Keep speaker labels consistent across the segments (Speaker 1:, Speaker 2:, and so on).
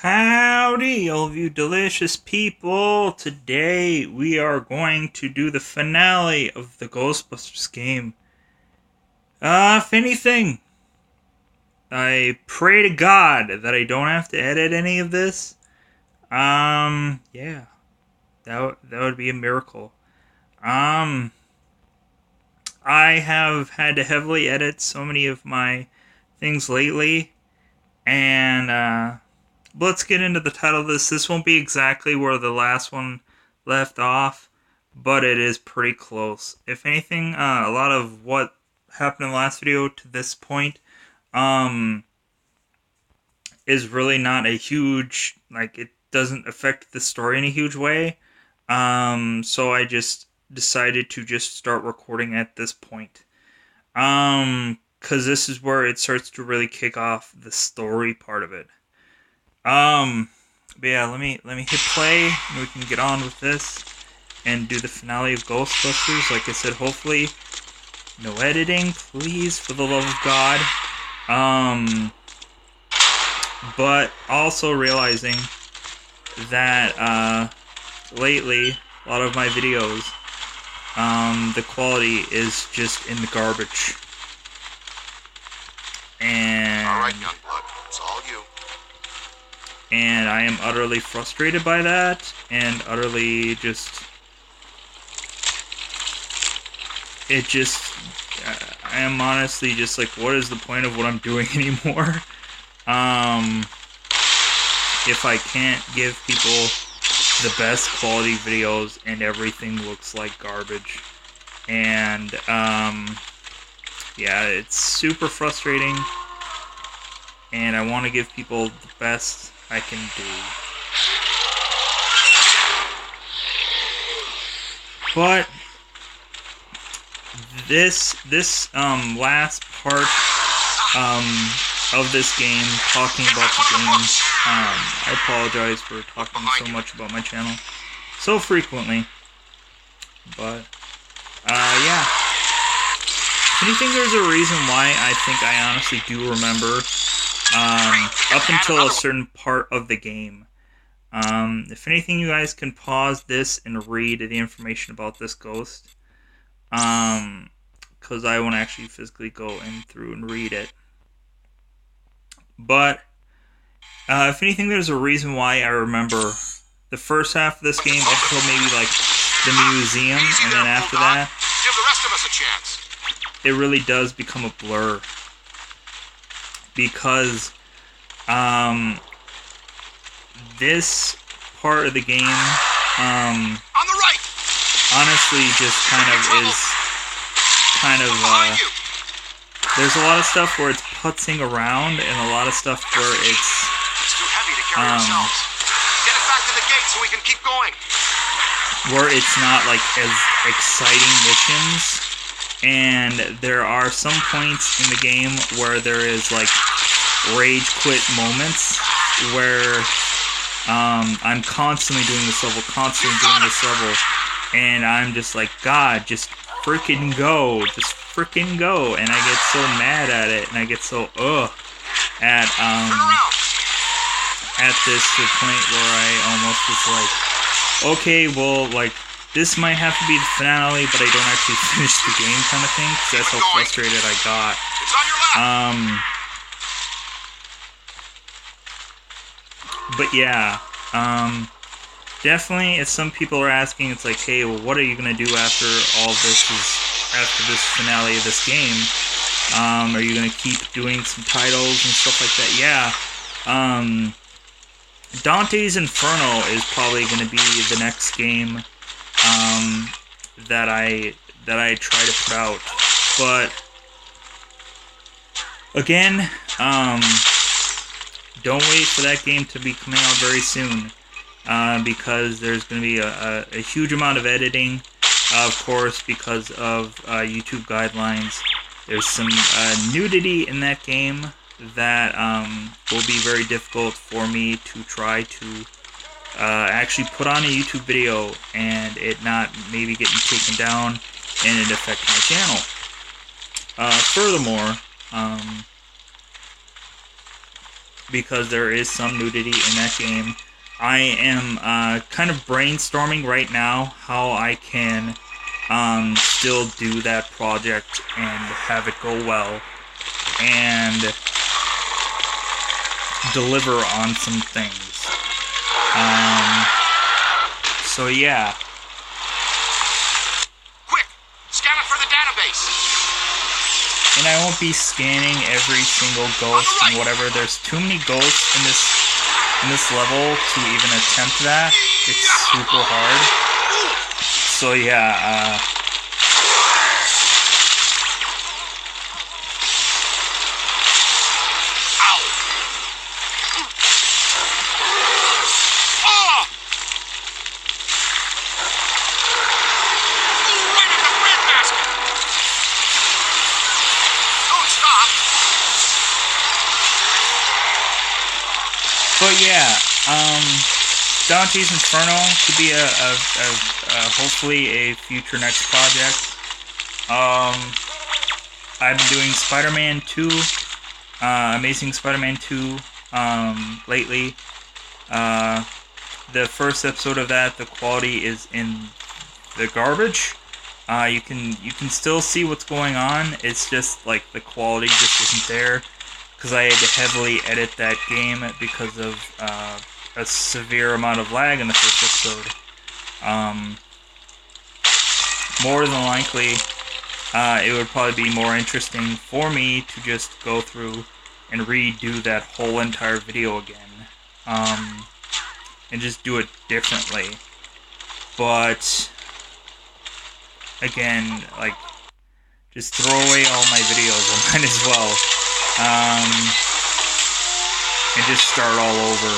Speaker 1: Howdy, all of you delicious people. Today we are going to do the finale of the Ghostbusters game. If anything, I pray to God that I don't have to edit any of this. Yeah, that would be a miracle. I have had to heavily edit so many of my things lately, and let's get into the title of this. This won't be exactly where the last one left off, but it is pretty close. If anything, a lot of what happened in the last video to this point is really not a huge, it doesn't affect the story in a huge way. So I just decided to just start recording at this point. Because this is where it starts to really kick off the story part of it. But yeah, let me hit play and we can get on with this and do the finale of Ghostbusters. Like I said, hopefully no editing, please, for the love of God. But also realizing that lately a lot of my videos, the quality is just in the garbage. And
Speaker 2: all right, Youngblood, it's all you.
Speaker 1: And I am utterly frustrated by that, and utterly just... I am honestly just like, what is the point of what I'm doing anymore? If I can't give people the best quality videos and everything looks like garbage. And, yeah, it's super frustrating, and I want to give people the best I can do. But this last part of this game, talking about the game, I apologize for talking so much about my channel so frequently, but yeah. If anything, there's a reason why I think I honestly do remember up until a certain part of the game. If anything, you guys can pause this and read the information about this ghost, because I won't actually physically go in through and read it. But if anything, there's a reason why I remember the first half of this game up until maybe like the museum, and then after that,
Speaker 2: give the rest of us a chance.
Speaker 1: It really does become a blur, because this part of the game
Speaker 2: on the right,
Speaker 1: honestly just kind of there's a lot of stuff where it's putzing around, and a lot of stuff where it's
Speaker 2: too heavy to carry ourselves. Get it back to the gate so we can keep going.
Speaker 1: Where it's not like as exciting missions. And there are some points in the game where there is like rage quit moments where I'm constantly doing this level, and I'm just like, God, just freaking go, and I get so mad at it, and I get so at this to the point where I almost was like, okay, well, like, this might have to be the finale, but I don't actually finish the game kind of thing, because that's how frustrated I got. But yeah, definitely, if some people are asking, it's like, hey, well, what are you going to do after after this finale of this game? Are you going to keep doing some titles and stuff like that? Yeah. Dante's Inferno is probably going to be the next game that I try to put out. But again, don't wait for that game to be coming out very soon, because there's going to be a huge amount of editing, of course, because of YouTube guidelines. There's some nudity in that game that will be very difficult for me to try to actually put on a YouTube video and it not maybe getting taken down and it affect my channel. Furthermore, because there is some nudity in that game. I am kind of brainstorming right now how I can still do that project and have it go well and deliver on some things. So yeah.
Speaker 2: Quick, scan it for the database.
Speaker 1: And I won't be scanning every single ghost and whatever. There's too many ghosts in this level to even attempt that. It's super hard. So yeah, but yeah, Dante's Inferno could be a hopefully a future next project. I've been doing Spider-Man 2, Amazing Spider-Man 2, lately. The first episode of that, the quality is in the garbage. You can still see what's going on. It's just like the quality just isn't there, because I had to heavily edit that game because of a severe amount of lag in the first episode. More than likely, it would probably be more interesting for me to just go through and redo that whole entire video again, and just do it differently. But again, like, just throw away all my videos. I might as well. And just start all over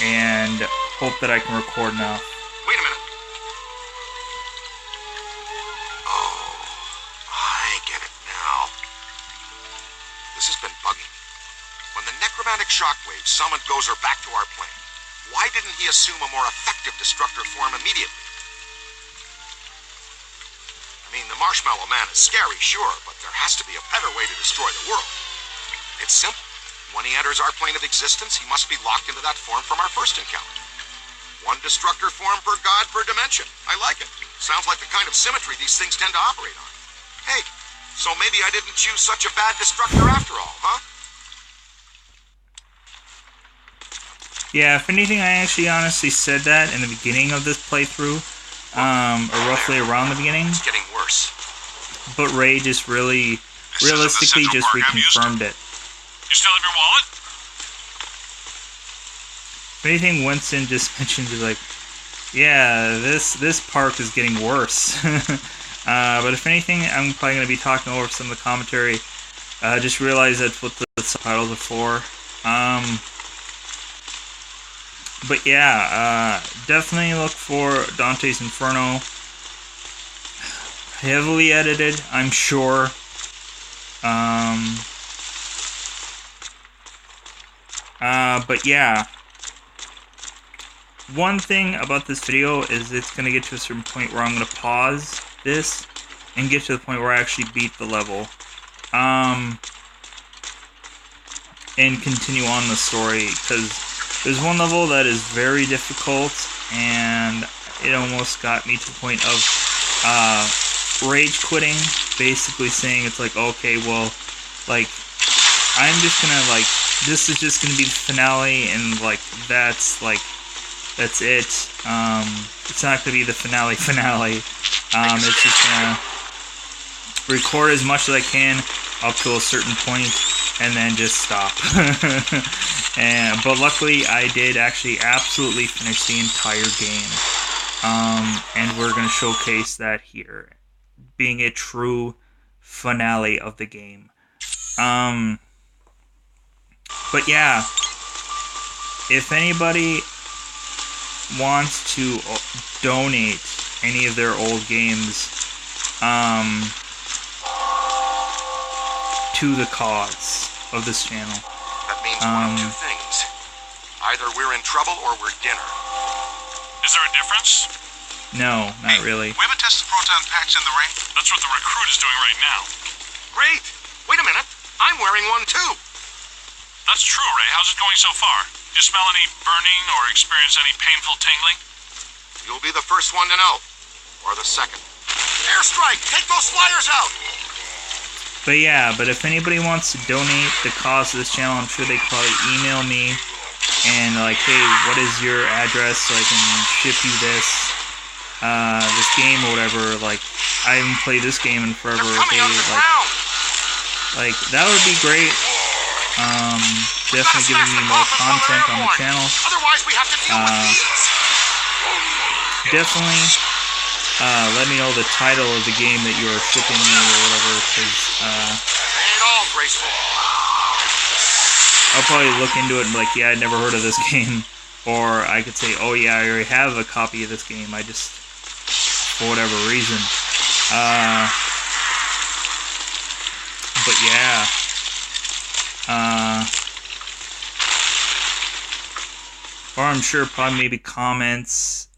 Speaker 1: and hope that I can record enough.
Speaker 2: Wait a minute. Oh, I get it now. This has been bugging me. When the necromantic shockwave summoned Gozer back to our plane, why didn't he assume a more effective destructor form immediately? I mean, the Marshmallow Man is scary, sure, but there has to be a better way to destroy the world. It's simple. When he enters our plane of existence, he must be locked into that form from our first encounter. One destructor form per god per dimension. I like it. Sounds like the kind of symmetry these things tend to operate on. Hey, so maybe I didn't choose such a bad destructor after all, huh?
Speaker 1: Yeah, if anything, I actually honestly said that in the beginning of this playthrough, or roughly around the beginning.
Speaker 2: It's getting worse.
Speaker 1: But Ray just realistically just reconfirmed it.
Speaker 2: You still have your wallet?
Speaker 1: If anything, Winston just mentioned is like, yeah, this park is getting worse. But if anything, I'm probably going to be talking over some of the commentary. Just realize that's what the subtitles are for. But yeah, definitely look for Dante's Inferno. Heavily edited, I'm sure. But yeah, one thing about this video is it's going to get to a certain point where I'm going to pause this and get to the point where I actually beat the level, and continue on the story, because there's one level that is very difficult, and it almost got me to the point of rage quitting, basically saying it's like, okay, well, like, I'm just gonna, like, this is just gonna be the finale, and like that's it. It's not gonna be the finale. It's just gonna record as much as I can up to a certain point and then just stop. But luckily I did actually absolutely finish the entire game, and we're gonna showcase that here, being a true finale of the game. But yeah, if anybody wants to donate any of their old games to the cause of this channel,
Speaker 2: that means one of two things. Either we're in trouble or we're dinner. Is there a difference?
Speaker 1: No, not really.
Speaker 2: We haven't tested proton packs in the rain. That's what the recruit is doing right now. Great! Wait a minute. I'm wearing one too.
Speaker 3: That's true, Ray. How's it going so far? Do you smell any burning or experience any painful tingling?
Speaker 2: You'll be the first one to know. Or the second. Airstrike! Take those flyers out!
Speaker 1: But yeah, but if anybody wants to donate the cost of this channel, I'm sure they can probably email me and like, hey, what is your address so I can ship you this game or whatever. Like, I haven't played this game in forever. Okay, like that would be great. Definitely giving me more content on the channel.
Speaker 2: Otherwise, we have to deal with these.
Speaker 1: Definitely let me know the title of the game that you are shipping me or whatever, because
Speaker 2: Ain't all graceful.
Speaker 1: I'll probably look into it and be like, yeah, I'd never heard of this game. Or I could say, oh yeah, I already have a copy of this game. I just, for whatever reason. But yeah. Or I'm sure probably maybe comments,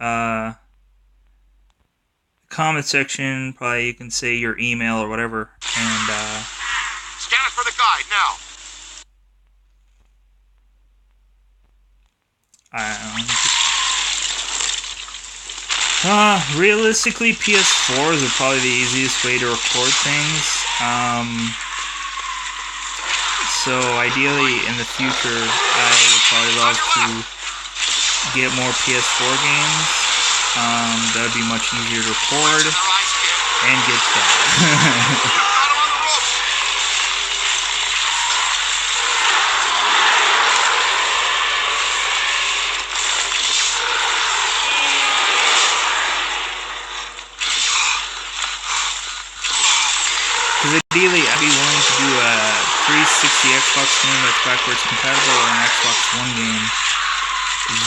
Speaker 1: comment section, probably you can say your email or whatever, and
Speaker 2: Scan it for the guide now.
Speaker 1: realistically, PS4s are probably the easiest way to record things. So ideally, in the future, I would probably love to get more PS4 games. That would be much easier to record and get fed. Because ideally, I'd be willing to do a 360 Xbox game that's backwards compatible or an Xbox One game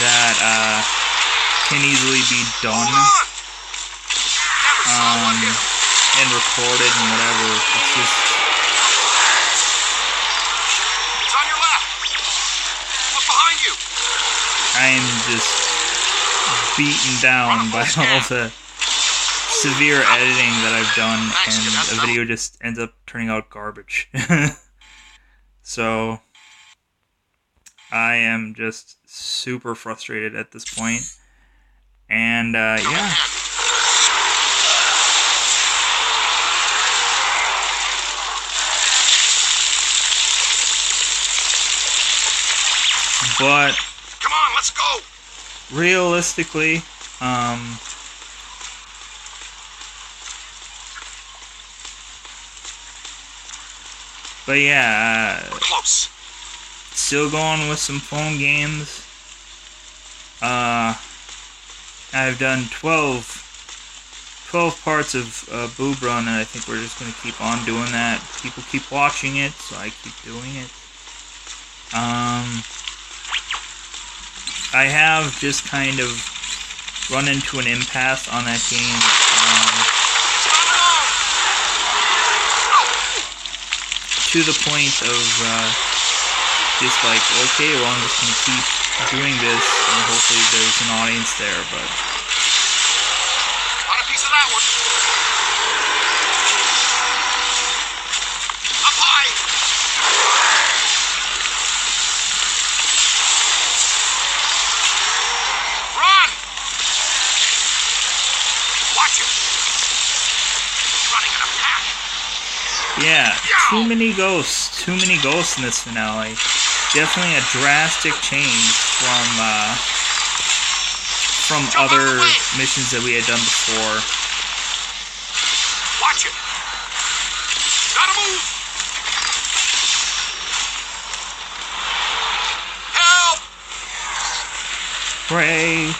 Speaker 1: that can easily be done and recorded and whatever. It's just...
Speaker 2: It's on your left. Look behind you.
Speaker 1: I'm just beaten down by all the severe editing that I've done, and the video just ends up turning out garbage. So I am just super frustrated at this point, and yeah. But
Speaker 2: come on, let's go.
Speaker 1: Realistically, but yeah,
Speaker 2: we're close.
Speaker 1: Still going with some phone games. I've done 12 parts of Boob Run, and I think we're just going to keep on doing that. People keep watching it, so I keep doing it. I have just kind of run into an impasse on that game. To the point of just like, okay, well, I'm just going to keep doing this, and hopefully there's an audience there, but...
Speaker 2: Got a piece of that one. Up high. Run! Watch it. Running in a pack.
Speaker 1: Yeah, too many ghosts in this finale. Definitely a drastic change from other missions that we had done before.
Speaker 2: Watch it. Gotta move. Help!
Speaker 1: Pray.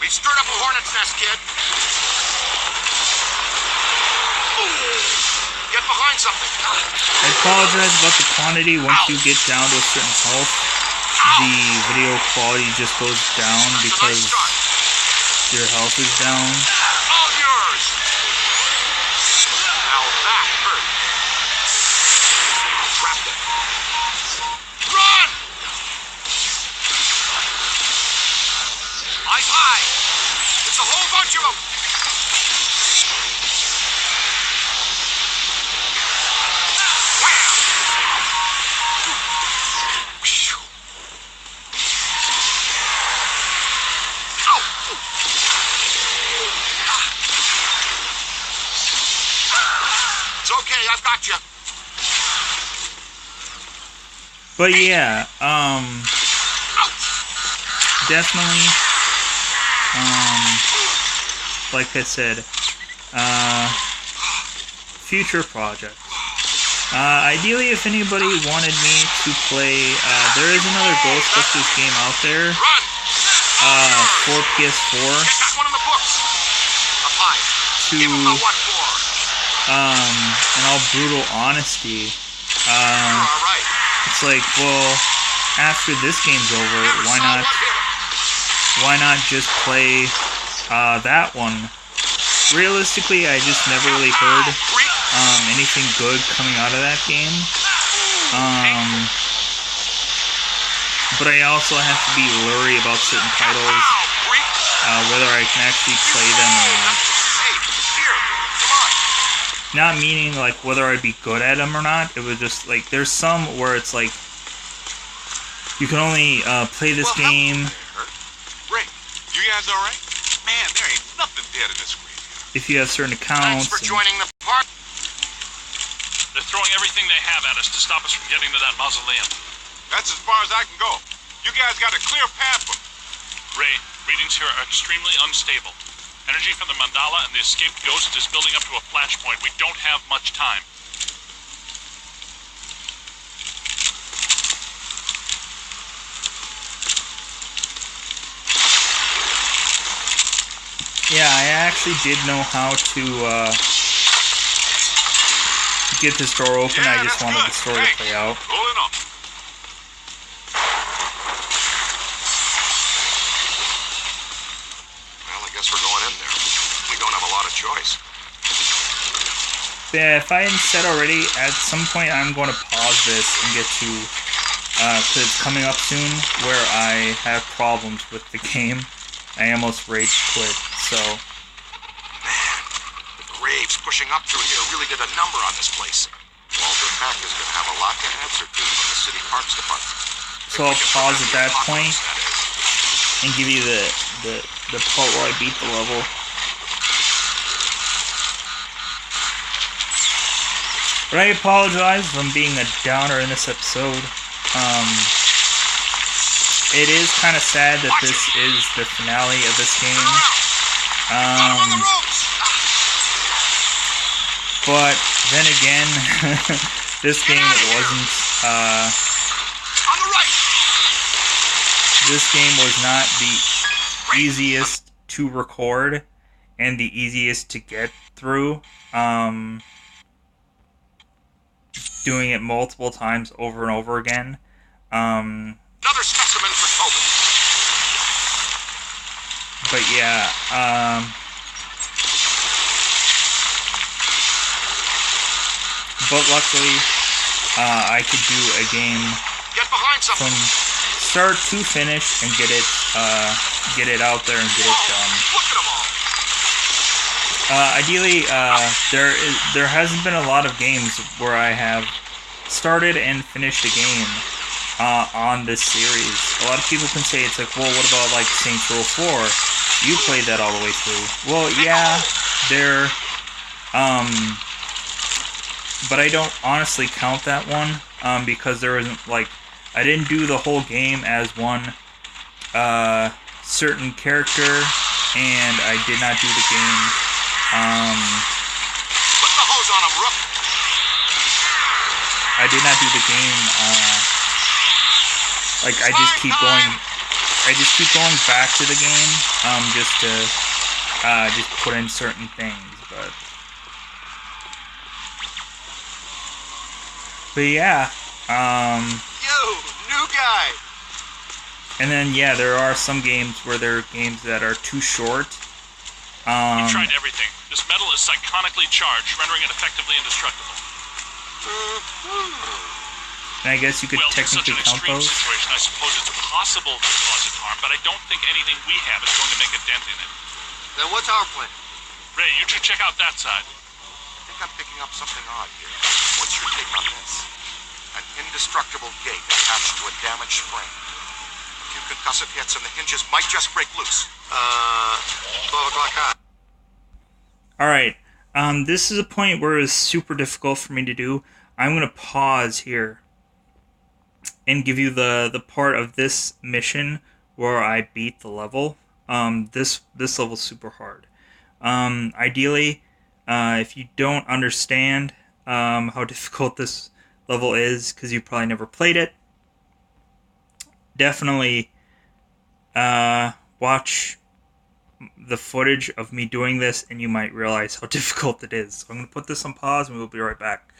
Speaker 2: We've stirred up a hornet's nest, kid. Get behind something.
Speaker 1: I apologize about the quantity. Once you get down to a certain health, the video quality just goes down because your health is down.
Speaker 2: All yours. Now that hurt. Trapped it. Run! Eyes high. It's a whole bunch of them. okay, I've got you.
Speaker 1: But yeah, definitely, like I said, future project. Ideally, if anybody wanted me to play, there is another Ghostbusters game out there for PS4.
Speaker 2: Get that one in the books. A 5.
Speaker 1: To,
Speaker 2: Give him the what for.
Speaker 1: in all brutal honesty,
Speaker 2: You're all right.
Speaker 1: it's like, well, after this game's over,
Speaker 2: Never
Speaker 1: why
Speaker 2: saw
Speaker 1: not?
Speaker 2: what hit him.
Speaker 1: Why not just play that one? Realistically, I just never really heard anything good coming out of that game. But I also have to be leery about certain titles, whether I can actually play them or not.
Speaker 2: Hey, here, come on.
Speaker 1: Not meaning like whether I'd be good at them or not. It was just like there's some where it's like you can only play this game
Speaker 3: Ray, you guys all right? Man, there ain't nothing dead in this graveyard.
Speaker 1: if you have certain
Speaker 2: Thanks
Speaker 1: accounts.
Speaker 2: for joining the party.
Speaker 3: They're throwing everything they have at us to stop us from getting to that mausoleum. That's as far as I can go. You guys got a clear path for me. Ray, readings here are extremely unstable. Energy from the mandala and the escaped ghost is building up to a flashpoint. We don't have much time.
Speaker 1: Yeah, I actually did know how to get this door open.
Speaker 3: Yeah,
Speaker 1: I just
Speaker 3: that's
Speaker 1: wanted
Speaker 3: good.
Speaker 1: the story to
Speaker 3: Hey,
Speaker 1: play out.
Speaker 3: roll it up.
Speaker 2: Well, I guess we're going in there. We don't have a lot of choice.
Speaker 1: Yeah, if I hadn't said already, at some point I'm going to pause this and get to, because it's coming up soon, where I have problems with the game. I almost rage quit, so...
Speaker 2: The graves pushing up through here really did a number on this place. Walter Peck is going to have a lot to answer to from the city parks department.
Speaker 1: So I'll pause at that point and give you the part where I beat the level. But I apologize if I'm being a downer in this episode. It is kind of sad that this is the finale of this game. But then again, this game wasn't,
Speaker 2: On the right.
Speaker 1: this game was not the easiest to record and the easiest to get through. Doing it multiple times over and over again.
Speaker 2: Another specimen for Tobin.
Speaker 1: But yeah, but luckily, I could do a game
Speaker 2: Get behind something.
Speaker 1: from start to finish and get it out there and get it done.
Speaker 2: Look at them all.
Speaker 1: Ideally, there hasn't been a lot of games where I have started and finished a game on this series. A lot of people can say it's like, well, what about like Saints Row 4? You played that all the way through. Well, yeah, but I don't honestly count that one because there isn't like I didn't do the whole game as one certain character, and I did not do the game.
Speaker 2: Put the hose on him, Rook.
Speaker 1: I did not do the game. Like I just keep going. I just keep going back to the game. Just to just put in certain things, but yeah.
Speaker 2: You, new guy.
Speaker 1: And then yeah, there are some games where there are games that are too short.
Speaker 3: We've tried everything. This metal is psychonically charged, rendering it effectively indestructible.
Speaker 1: And I guess you could
Speaker 3: Well, in such
Speaker 1: technically
Speaker 3: an
Speaker 1: count
Speaker 3: extreme
Speaker 1: those.
Speaker 3: situation, I suppose it's possible to cause it harm, but I don't think anything we have is going to make a dent in it.
Speaker 2: Then what's our plan?
Speaker 3: Ray, you two check out that side.
Speaker 2: I think I'm picking up something odd here. What's your take on this? An indestructible gate attached to a damaged frame. A few concussive hits and the hinges might just break loose. 12 o'clock high.
Speaker 1: All right. This is a point where it's super difficult for me to do. I'm going to pause here and give you the part of this mission where I beat the level. This level's super hard. Ideally, if you don't understand how difficult this level is, because you probably never played it, definitely watch the footage of me doing this, and you might realize how difficult it is. So I'm going to put this on pause, and we'll be right back.